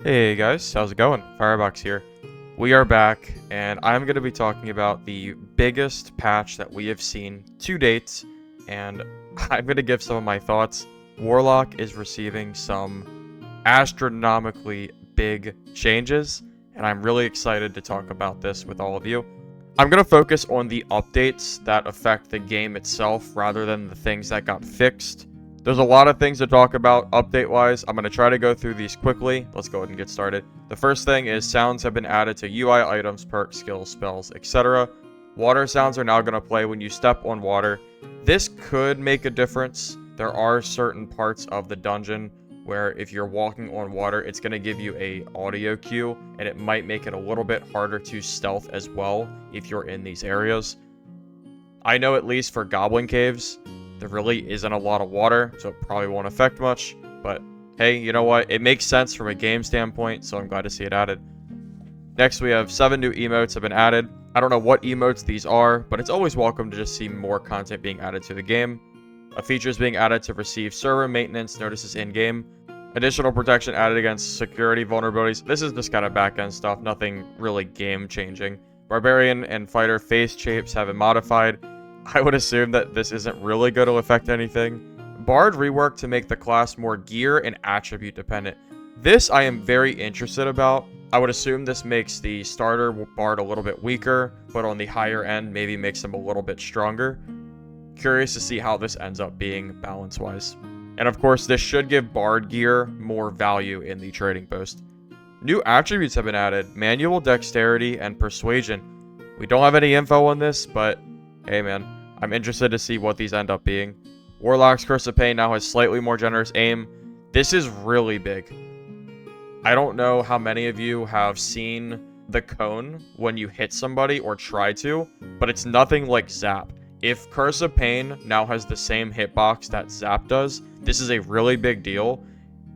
Hey guys, how's it going? Firebox here. We are back, and I'm going to be talking about the biggest patch that we have seen to date, and I'm going to give some of my thoughts. Warlock is receiving some astronomically big changes, and I'm really excited to talk about this with all of you. I'm going to focus on the updates that affect the game itself rather than the things that got fixed. There's a lot of things to talk about update-wise. I'm going to try to go through these quickly. Let's go ahead and get started. The first thing is sounds have been added to UI items, perks, skills, spells, etc. Water sounds are now going to play when you step on water. This could make a difference. There are certain parts of the dungeon where if you're walking on water, it's going to give you a audio cue, and it might make it a little bit harder to stealth as well if you're in these areas. I know at least for Goblin Caves, there really isn't a lot of water, so it probably won't affect much, but hey, you know what? It makes sense from a game standpoint, so I'm glad to see it added. Next, we have 7 new emotes have been added. I don't know what emotes these are, but it's always welcome to just see more content being added to the game. A feature is being added to receive server maintenance notices in-game. Additional protection added against security vulnerabilities. This is just kind of back-end stuff, nothing really game-changing. Barbarian and fighter face shapes have been modified. I would assume that this isn't really going to affect anything. Bard rework to make the class more gear and attribute dependent. This I am very interested about. I would assume this makes the starter Bard a little bit weaker, but on the higher end maybe makes him a little bit stronger. Curious to see how this ends up being balance-wise. And of course, this should give Bard gear more value in the trading post. New attributes have been added, manual dexterity and persuasion. We don't have any info on this, but hey man, I'm interested to see what these end up being. Warlock's Curse of Pain now has slightly more generous aim. This is really big. I don't know how many of you have seen the cone when you hit somebody or try to, but it's nothing like Zap. If Curse of Pain now has the same hitbox that Zap does, this is a really big deal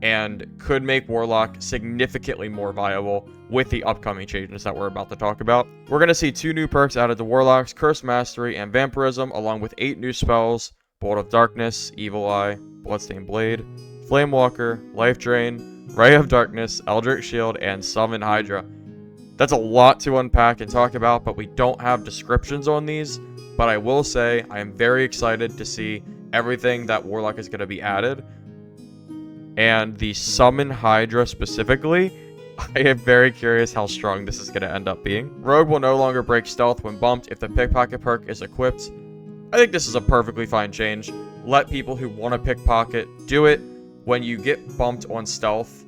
and could make Warlock significantly more viable with the upcoming changes that we're about to talk about. We're going to see 2 new perks added to Warlocks, Curse Mastery, and Vampirism, along with 8 new spells, Bolt of Darkness, Evil Eye, Bloodstained Blade, Flame Walker, Life Drain, Ray of Darkness, Eldritch Shield, and Summon Hydra. That's a lot to unpack and talk about, but we don't have descriptions on these. But I will say, I am very excited to see everything that Warlock is going to be added. And the Summon Hydra specifically, I am very curious how strong this is going to end up being. Rogue will no longer break stealth when bumped if the pickpocket perk is equipped. I think this is a perfectly fine change. Let people who want to pickpocket do it. When you get bumped on stealth,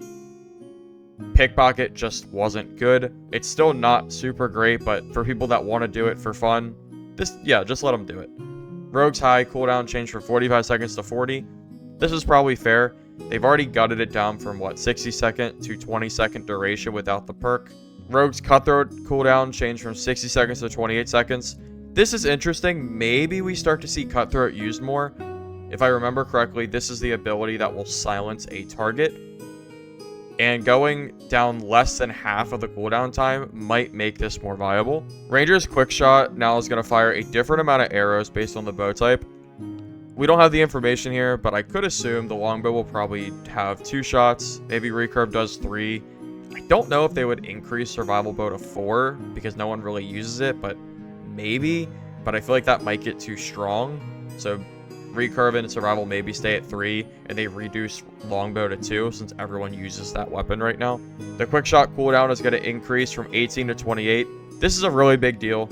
pickpocket just wasn't good. It's still not super great, but for people that want to do it for fun, just let them do it. Rogue's high cooldown changed from 45 seconds to 40. This is probably fair. They've already gutted it down from, 60 second to 20 second duration without the perk. Rogue's Cutthroat cooldown changed from 60 seconds to 28 seconds. This is interesting. Maybe we start to see Cutthroat used more. If I remember correctly, this is the ability that will silence a target. And going down less than half of the cooldown time might make this more viable. Ranger's Quick Shot now is going to fire a different amount of arrows based on the bow type. We don't have the information here, but I could assume the longbow will probably have 2 shots. Maybe recurve does 3. I don't know if they would increase survival bow to 4 because no one really uses it, but maybe. But I feel like that might get too strong. So recurve and survival maybe stay at 3, and they reduce longbow to 2 since everyone uses that weapon right now. The quick shot cooldown is going to increase from 18 to 28. This is a really big deal.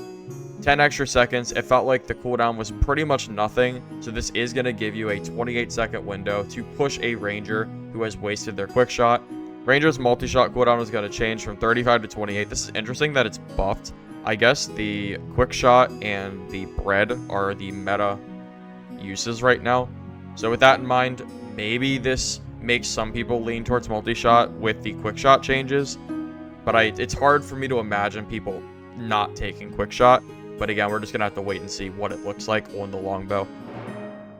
10 extra seconds. It felt like the cooldown was pretty much nothing, so this is going to give you a 28-second window to push a ranger who has wasted their quick shot. Ranger's multi-shot cooldown is going to change from 35 to 28. This is interesting that it's buffed. I guess the quick shot and the bread are the meta uses right now. So with that in mind, maybe this makes some people lean towards multi-shot with the quick shot changes, but it's hard for me to imagine people not taking quick shot. But again, we're just gonna have to wait and see what it looks like on the longbow.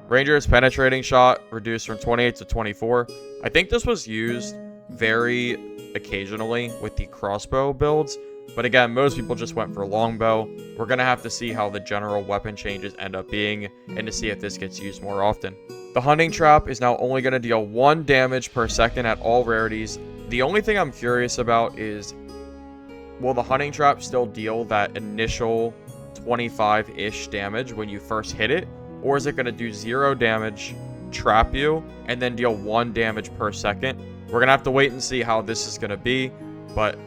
Ranger's penetrating shot reduced from 28 to 24. I think this was used very occasionally with the crossbow builds, but again, most people just went for longbow. We're gonna have to see how the general weapon changes end up being and to see if this gets used more often. The hunting trap is now only gonna deal 1 damage per second at all rarities. The only thing I'm curious about is, will the hunting trap still deal that initial 25-ish damage when you first hit it? Or is it going to do 0 damage, trap you, and then deal 1 damage per second? We're going to have to wait and see how this is going to be, but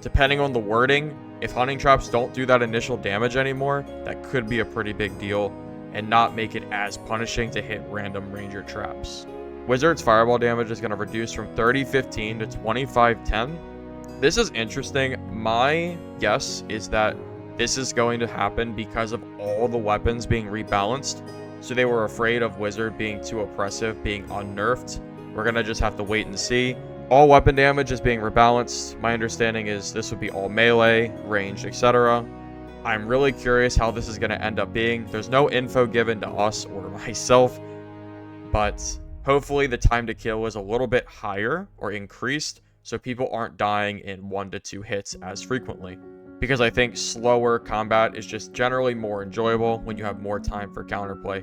depending on the wording, if hunting traps don't do that initial damage anymore, that could be a pretty big deal and not make it as punishing to hit random ranger traps. Wizard's fireball damage is going to reduce from 30-15 to 25-10. This is interesting. My guess is that this is going to happen because of all the weapons being rebalanced. So they were afraid of Wizard being too oppressive, being unnerfed. We're going to just have to wait and see. All weapon damage is being rebalanced. My understanding is this would be all melee, ranged, etc. I'm really curious how this is going to end up being. There's no info given to us or myself, but hopefully the time to kill is a little bit higher or increased so people aren't dying in 1 to 2 hits as frequently. Because I think slower combat is just generally more enjoyable when you have more time for counterplay.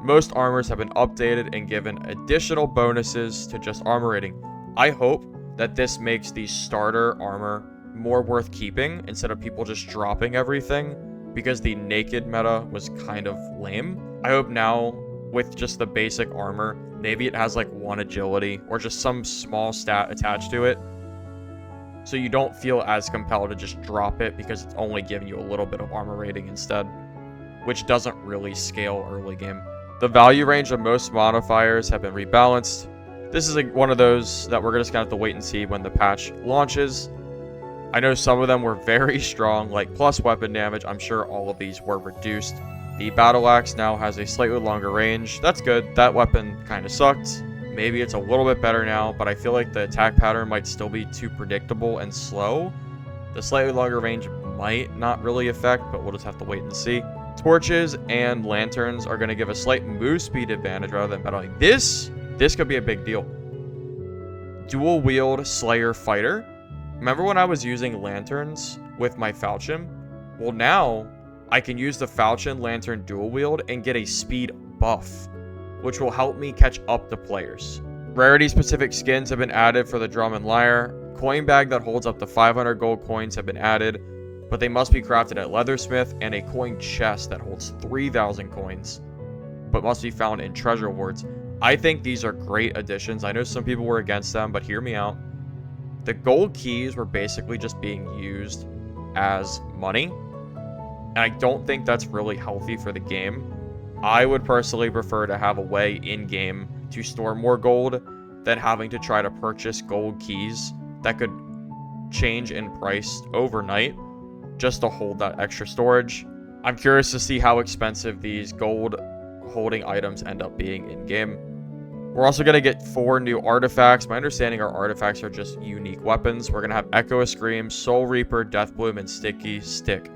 Most armors have been updated and given additional bonuses to just armor rating. I hope that this makes the starter armor more worth keeping instead of people just dropping everything, because the naked meta was kind of lame. I hope now with just the basic armor, maybe it has like 1 agility or just some small stat attached to it, so you don't feel as compelled to just drop it because it's only giving you a little bit of armor rating instead, which doesn't really scale early game. The value range of most modifiers have been rebalanced. This is one of those that we're just going to have to wait and see when the patch launches. I know some of them were very strong, like plus weapon damage. I'm sure all of these were reduced. The battle axe now has a slightly longer range. That's good. That weapon kind of sucked. Maybe it's a little bit better now, but I feel like the attack pattern might still be too predictable and slow. The slightly longer range might not really affect, but we'll just have to wait and see. Torches and lanterns are going to give a slight move speed advantage rather than battling. This could be a big deal. Dual wield Slayer Fighter. Remember when I was using lanterns with my falchion? Well, now I can use the falchion lantern dual wield and get a speed buff, which will help me catch up to players. Rarity specific skins have been added for the drum and lyre. Coin bag that holds up to 500 gold coins have been added, but they must be crafted at Leathersmith, and a coin chest that holds 3,000 coins, but must be found in treasure wards. I think these are great additions. I know some people were against them, but hear me out. The gold keys were basically just being used as money, and I don't think that's really healthy for the game. I would personally prefer to have a way in-game to store more gold than having to try to purchase gold keys that could change in price overnight just to hold that extra storage. I'm curious to see how expensive these gold holding items end up being in-game. We're also going to get 4 new artifacts. My understanding our artifacts are just unique weapons. We're going to have Echo of Scream, Soul Reaper, Death Bloom, and Sticky Stick.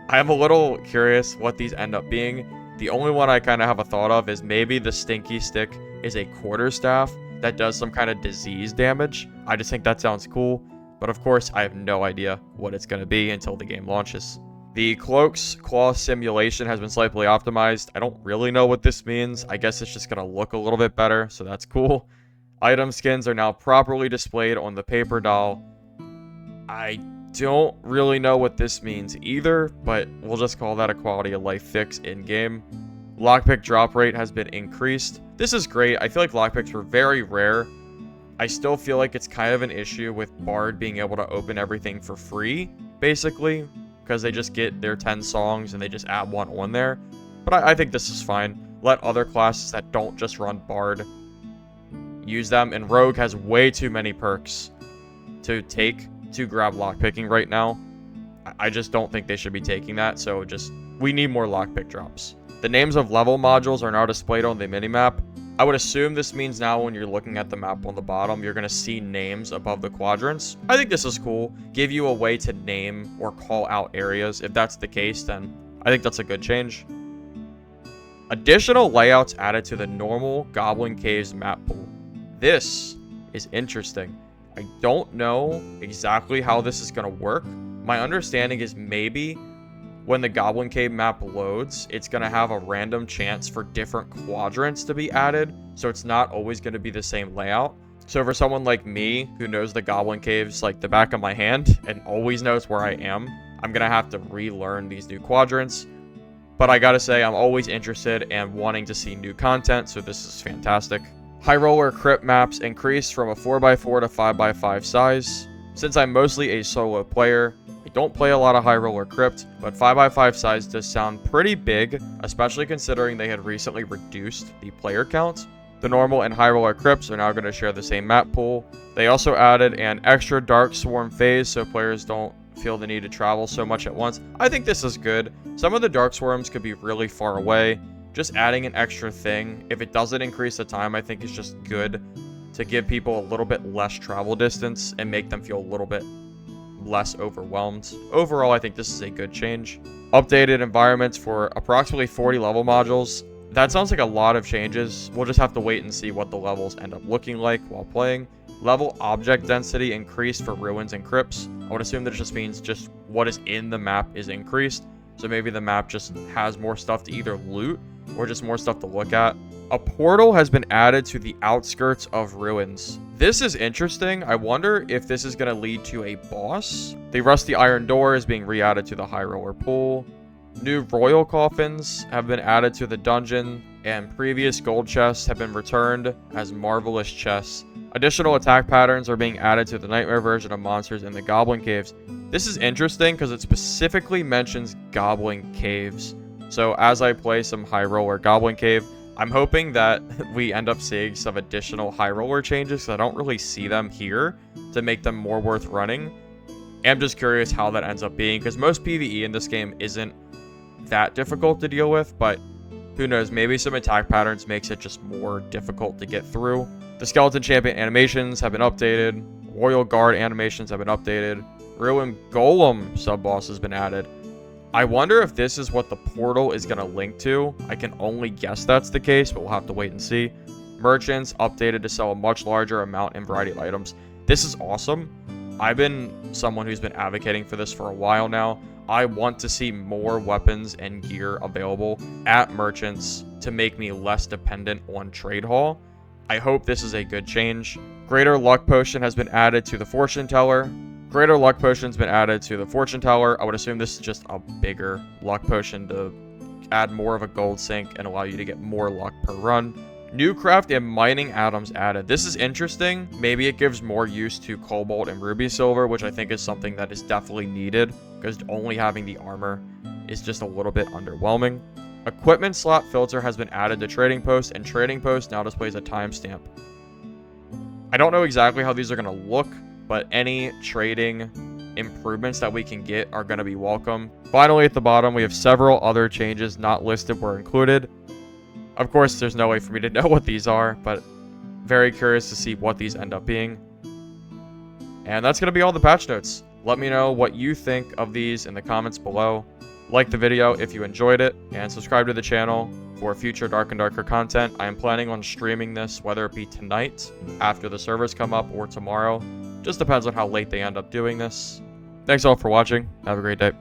I am a little curious what these end up being. The only one I kind of have a thought of is maybe the Stinky Stick is a quarterstaff that does some kind of disease damage. I just think that sounds cool. But of course, I have no idea what it's going to be until the game launches. The Cloak's Claw Simulation has been slightly optimized. I don't really know what this means. I guess it's just going to look a little bit better, so that's cool. Item skins are now properly displayed on the paper doll. I don't really know what this means either, but we'll just call that a quality of life fix in-game. Lockpick drop rate has been increased. This is great. I feel like lockpicks were very rare. I still feel like it's kind of an issue with Bard being able to open everything for free, basically, because they just get their 10 songs and they just add one on there. But I think this is fine. Let other classes that don't just run Bard use them, and Rogue has way too many perks to take to grab lockpicking right now. I just don't think they should be taking that, so we need more lockpick drops. The names of level modules are now displayed on the minimap. I would assume this means now when you're looking at the map on the bottom, you're going to see names above the quadrants. I think this is cool. Give you a way to name or call out areas. If that's the case, then I think that's a good change. Additional layouts added to the normal Goblin Caves map pool. This is interesting. I don't know exactly how this is going to work. My understanding is maybe when the Goblin Cave map loads, it's going to have a random chance for different quadrants to be added. So it's not always going to be the same layout. So for someone like me, who knows the Goblin Caves like the back of my hand, and always knows where I am, I'm gonna have to relearn these new quadrants. But I gotta say, I'm always interested and wanting to see new content, so this is fantastic. High roller crypt maps increased from a 4x4 to 5x5 size. Since I'm mostly a solo player, I don't play a lot of high roller crypt, but 5x5 size does sound pretty big, especially considering they had recently reduced the player count. The normal and high roller crypts are now going to share the same map pool. They also added an extra dark swarm phase so players don't feel the need to travel so much at once. I think this is good. Some of the dark swarms could be really far away. Just adding an extra thing, if it doesn't increase the time, I think is just good to give people a little bit less travel distance and make them feel a little bit less overwhelmed. Overall, I think this is a good change. Updated environments for approximately 40 level modules. That sounds like a lot of changes. We'll just have to wait and see what the levels end up looking like while playing. Level object density increased for ruins and crypts. I would assume that it just means just what is in the map is increased. So maybe the map just has more stuff to either loot or just more stuff to look at. A portal has been added to the outskirts of ruins. This is interesting. I wonder if this is going to lead to a boss. The rusty iron door is being re-added to the high roller pool. New royal coffins have been added to the dungeon, and previous gold chests have been returned as marvelous chests. Additional attack patterns are being added to the nightmare version of monsters in the Goblin Caves. This is interesting because it specifically mentions Goblin Caves. So as I play some high roller Goblin Cave, I'm hoping that we end up seeing some additional high roller changes because I don't really see them here to make them more worth running. I'm just curious how that ends up being because most PvE in this game isn't that difficult to deal with, but who knows, maybe some attack patterns makes it just more difficult to get through. The skeleton champion animations have been updated. Royal guard animations have been updated. Ruin golem sub-boss has been added. I wonder if this is what the portal is going to link to. I can only guess that's the case, but we'll have to wait and see. Merchants updated to sell a much larger amount and variety of items. This is awesome. I've been someone who's been advocating for this for a while now. I want to see more weapons and gear available at merchants to make me less dependent on trade hall. I hope this is a good change. Greater luck potion has been added to the fortune teller. Greater luck potion's been added to the fortune teller. I would assume this is just a bigger luck potion to add more of a gold sink and allow you to get more luck per run. New craft and mining atoms added. This is interesting. Maybe it gives more use to cobalt and ruby silver, which I think is something that is definitely needed because only having the armor is just a little bit underwhelming. Equipment slot filter has been added to trading post, and trading post now displays a timestamp. I don't know exactly how these are going to look, but any trading improvements that we can get are going to be welcome. Finally, at the bottom, we have several other changes not listed were included. Of course, there's no way for me to know what these are, but very curious to see what these end up being. And that's going to be all the patch notes. Let me know what you think of these in the comments below. Like the video if you enjoyed it, and subscribe to the channel for future Dark and Darker content. I am planning on streaming this, whether it be tonight, after the servers come up, or tomorrow. Just depends on how late they end up doing this. Thanks all for watching. Have a great day.